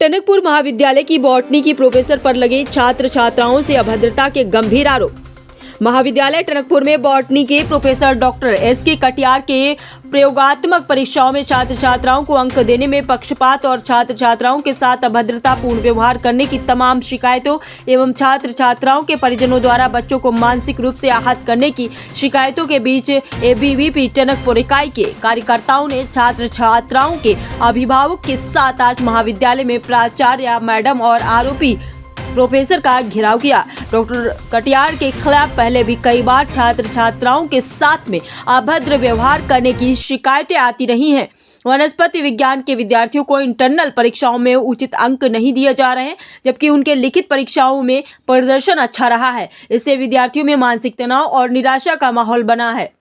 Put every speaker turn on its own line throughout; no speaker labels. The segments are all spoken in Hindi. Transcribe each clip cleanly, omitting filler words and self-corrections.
टनकपुर महाविद्यालय की बॉटनी की प्रोफेसर पर लगे छात्र छात्राओं से अभद्रता के गंभीर आरोप। महाविद्यालय टनकपुर में बॉटनी के प्रोफेसर डॉक्टर एस.के. कटियार के प्रयोगात्मक परीक्षाओं में छात्र छात्राओं को अंक देने में पक्षपात और छात्र छात्राओं के साथ अभद्रतापूर्ण व्यवहार करने की तमाम शिकायतों एवं छात्र छात्राओं के परिजनों द्वारा बच्चों को मानसिक रूप से आहत करने की शिकायतों के बीच एबीवीपी टनकपुर इकाई के कार्यकर्ताओं ने छात्र छात्राओं के अभिभावक के साथ आज महाविद्यालय में प्राचार्य मैडम और आरोपी प्रोफेसर का घेराव किया। डॉक्टर कटियार के खिलाफ पहले भी कई बार छात्र छात्राओं के साथ में अभद्र व्यवहार करने की शिकायतें आती रही हैं। वनस्पति विज्ञान के विद्यार्थियों को इंटरनल परीक्षाओं में उचित अंक नहीं दिए जा रहे हैं, जबकि उनके लिखित परीक्षाओं में प्रदर्शन अच्छा रहा है। इससे विद्यार्थियों में मानसिक तनाव और निराशा का माहौल बना है।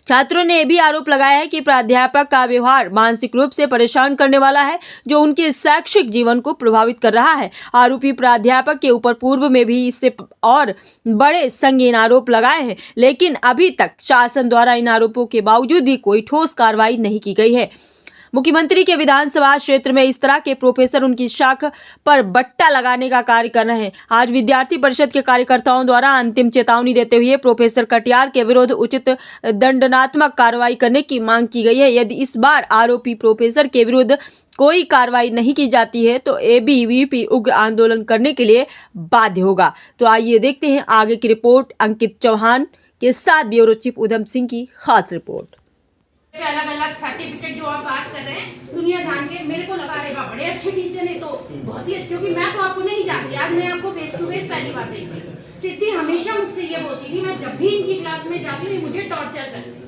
छात्रों ने यह भी आरोप लगाया है कि प्राध्यापक का व्यवहार मानसिक रूप से परेशान करने वाला है, जो उनके शैक्षिक जीवन को प्रभावित कर रहा है। आरोपी प्राध्यापक के ऊपर पूर्व में भी इससे और बड़े संगीन आरोप लगाए हैं, लेकिन अभी तक शासन द्वारा इन आरोपों के बावजूद भी कोई ठोस कार्रवाई नहीं की गई है। मुख्यमंत्री के विधानसभा क्षेत्र में इस तरह के प्रोफेसर उनकी शाख पर बट्टा लगाने का कार्य कर रहे हैं। आज विद्यार्थी परिषद के कार्यकर्ताओं द्वारा अंतिम चेतावनी देते हुए प्रोफेसर कटियार के विरुद्ध उचित दंडात्मक कार्रवाई करने की मांग की गई है। यदि इस बार आरोपी प्रोफेसर के विरुद्ध कोई कार्रवाई नहीं की जाती है तो एबीवीपी उग्र आंदोलन करने के लिए बाध्य होगा। तो आइए देखते हैं आगे की रिपोर्ट। अंकित चौहान के साथ ब्यूरो चीफ उधम सिंह की खास रिपोर्ट।
अलग अलग सर्टिफिकेट जो आप बात कर रहे हैं, दुनिया जान के मेरे को लगा रहे बड़े अच्छे टीचर है, तो बहुत ही अच्छे, क्योंकि मैं तो आपको नहीं जानती। आज मैं आपको फेस टू फेस पहली बार देख रही हूँ। सिद्धि हमेशा मुझसे ये बोलती थी, मैं जब भी इनकी क्लास में जाती हूँ मुझे टॉर्चर करते हैं।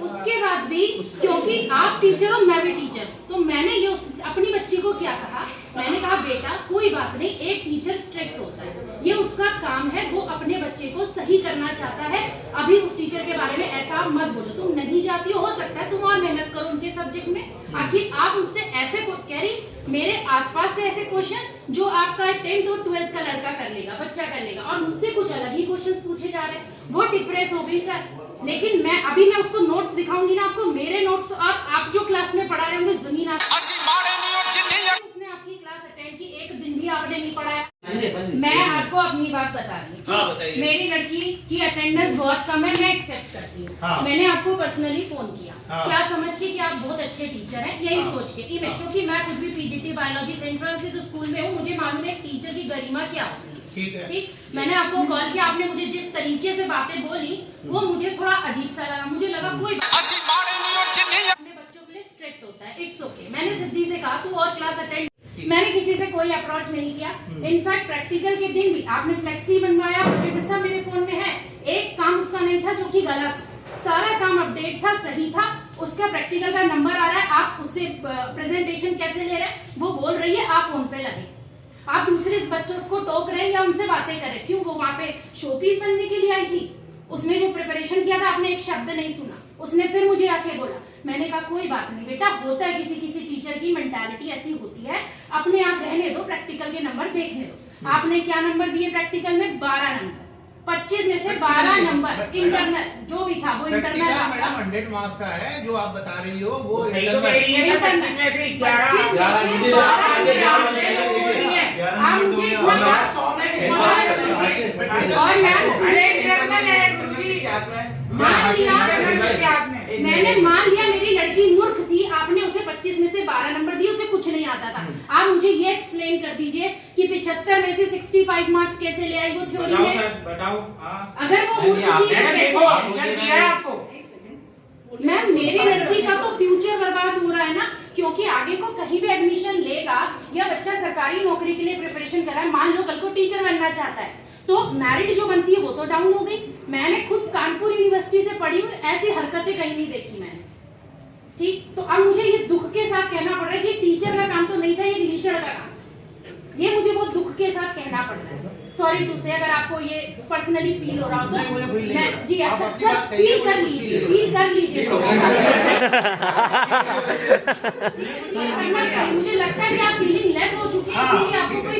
उसके बाद भी क्योंकि आप टीचर हो मैं भी टीचर, तो मैंने ये अपनी बच्ची को क्या कहा, मैंने कहा बेटा कोई बात नहीं, एक टीचर स्ट्रिक्ट होता है, ये उसका काम है, वो अपने बच्चे को सही करना चाहता है। अभी उस टीचर के बारे में ऐसा मत बोलो, तुम नहीं जाती हो सकता है तुम और मेहनत करो उनके सब्जेक्ट में। आखिर आप उससे ऐसे कह रही, मेरे आसपास से ऐसे क्वेश्चन जो आपका 10th और 12th का लड़का कर लेगा, बच्चा कर लेगा, और मुझसे कुछ अलग ही क्वेश्चन पूछे जा रहे हैं। वो डिप्रेस हो गई सर, लेकिन मैं उसको नोट्स दिखाऊंगी ना आपको, मेरे नोट्स और आप जो क्लास में पढ़ा रहे होंगे जमीन उसने आपकी क्लास अटेंड की, एक दिन भी आपने नहीं पढ़ाया। मैं आपको अपनी बात बता रही हूँ, मेरी लड़की की अटेंडेंस बहुत कम है, मैं एक्सेप्ट करती हूँ। मैंने आपको पर्सनली फोन किया, क्या समझ के कि आप बहुत अच्छे टीचर हैं, यही सोच के कि मैं, क्योंकि मैं खुद भी PGT biology Saint Francis school में हूँ, मुझे मालूम है टीचर की गरिमा क्या होती है। ठीक, मैंने आपको कॉल किया, आपने मुझे जिस तरीके से बातें बोली वो मुझे थोड़ा अजीब सा लगा। मुझे लगा कोई अपने बच्चों के लिए स्ट्रिक्ट होता है, इट्स ओके। मैंने सिद्धि से कहा तू और क्लास अटेंड, मैंने किसी से कोई अप्रोच नहीं किया। इनफैक्ट प्रैक्टिकल के दिन भी आपने फ्लेक्सी बनवाया, प्रोजेक्टर सब मेरे फोन में है, एक काम उसका नहीं था जो कि गलत, सारा काम अपडेट था, सही था। उसका प्रैक्टिकल का नंबर आ रहा है, आप उससे प्रेजेंटेशन कैसे ले रहे हैं वो बोल रही है, आप फोन पे लगे, आप दूसरे बच्चों को टोक रहे हैं या उनसे बातें कर रहे हैं। क्यों? वो वहाँ पे शोपीस बनने के लिए आई थी, उसने जो प्रिपरेशन किया था आपने एक शब्द नहीं सुना, उसने फिर मुझे आके बोला। मैंने कहा कोई बात नहीं बेटा, होता है, किसी किसी टीचर की मेंटालिटी ऐसी होती है, अपने आप रहने दो, प्रैक्टिकल के नंबर देखने दो। आपने क्या नंबर दिए प्रैक्टिकल में? 12 नंबर, 25 में से 12 नंबर इंटरनल जो भी था वो इंटरनल था।
मैडम 100 मार्क्स का है जो आप बता रही हो, वो
सही तो कह रही है, 25 में से 11
आप मुझे मैंने मान लिया मेरी लड़की मूर्ख थी, आपने उसे 25 में से 12 नंबर दिए, उसे कुछ नहीं आता था। आप मुझे ये एक्सप्लेन कर दीजिए कि 75 में से 65 मार्क्स कैसे ले आई वो थ्योरी में?
बताओ।
अगर वो मूर्ख थी
आपको,
मैम मेरी लड़की का तो फ्यूचर बर्बाद हो रहा है ना, क्योंकि आगे को कहीं भी एडमिशन लेगा या बच्चा सरकारी नौकरी के लिए प्रिपरेशन कर रहा है, मान लो कल को टीचर बनना चाहता है, तो मेरिट जो बनती है वो तो डाउन हो गई। मैंने खुद कानपुर यूनिवर्सिटी से पढ़ी हूँ, ऐसी हरकतें कहीं नहीं देखी मैंने। ठीक, तो अब मुझे ये दुख के साथ कहना पड़ रहा है कि टीचर का काम तो नहीं था, ये लीचड़ का काम, ये मुझे बहुत दुख के साथ कहना पड़ रहा है। सॉरी टू से, अगर आपको ये पर्सनली फील हो रहा हो तो जी अच्छा फील कर लीजिए, मुझे लगता है कि आप फीलिंग लेस हो चुकी है, इसलिए आपको कोई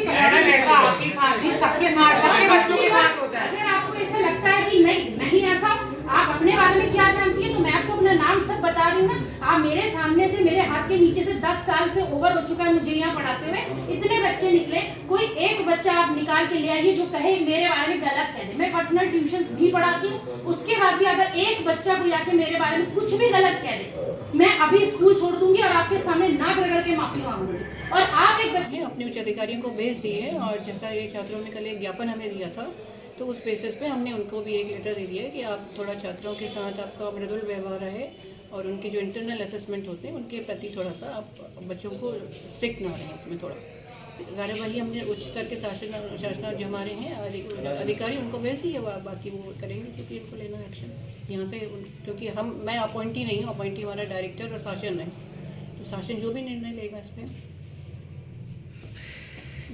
सबके साथ सबके बच्चों के साथ होता है।
अगर आपको ऐसा लगता है अब मेरे सामने से मेरे हाथ के नीचे से 10 साल से ओवर हो चुका है मुझे यहाँ पढ़ाते हुए, इतने बच्चे निकले, कोई एक बच्चा आप निकाल के ले आइए जो कहे मेरे बारे में गलत कह दे। मैं पर्सनल ट्यूशन भी पढ़ाती हूँ, उसके बाद भी अगर एक बच्चा कोई आके मेरे बारे में कुछ भी गलत कह दे, मैं अभी स्कूल छोड़ दूंगी और आपके सामने नाक रगड़ के माफी मांगूंगी। और आप एक बच्चे
अपने उच्च अधिकारियों को भेज दिए और जैसा ये छात्रों ने कल एक ज्ञापन हमें दिया था, तो उस बेसिस पे हमने उनको भी एक लेटर दे दिया है कि आप थोड़ा छात्रों के साथ आपका मृदुल व्यवहार रहे और उनके जो इंटरनल असेसमेंट होते हैं उनके प्रति थोड़ा सा आप बच्चों को स्ट्रिक्ट ना रहें उसमें थोड़ा। कार्यवाही हमने उच्च स्तर के शासन जो हमारे हैं अधिकारी उनको भेज दिए, बाकी वो करेंगे क्योंकि उनको लेना एक्शन यहाँ से, क्योंकि मैं अपॉइंटी नहीं हूँ, अपॉइंटी हमारा डायरेक्टर और शासन है, तो शासन जो भी निर्णय लेगा इस पर,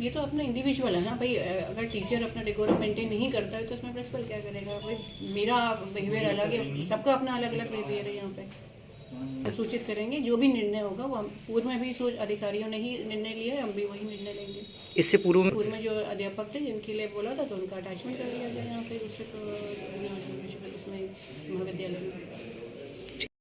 ये तो अपना इंडिविजुअल है ना भाई। अगर टीचर अपना डेकोरम मेंटेन नहीं करता है तो उसमें प्रिंसिपल क्या करेगा भाई? मेरा बिहेवियर अलग है, सबका अपना अलग अलग बिहेवियर है यहाँ पे। तो सूचित करेंगे जो भी निर्णय होगा वो, हम पूर्व में भी अधिकारियों ने ही निर्णय लिया है, हम भी वही निर्णय लेंगे।
इससे पूर्व
में जो अध्यापक थे जिनके लिए बोला था तो उनका अटैचमेंट कर दिया गया यहाँ पे उसमें महाविद्यालय में।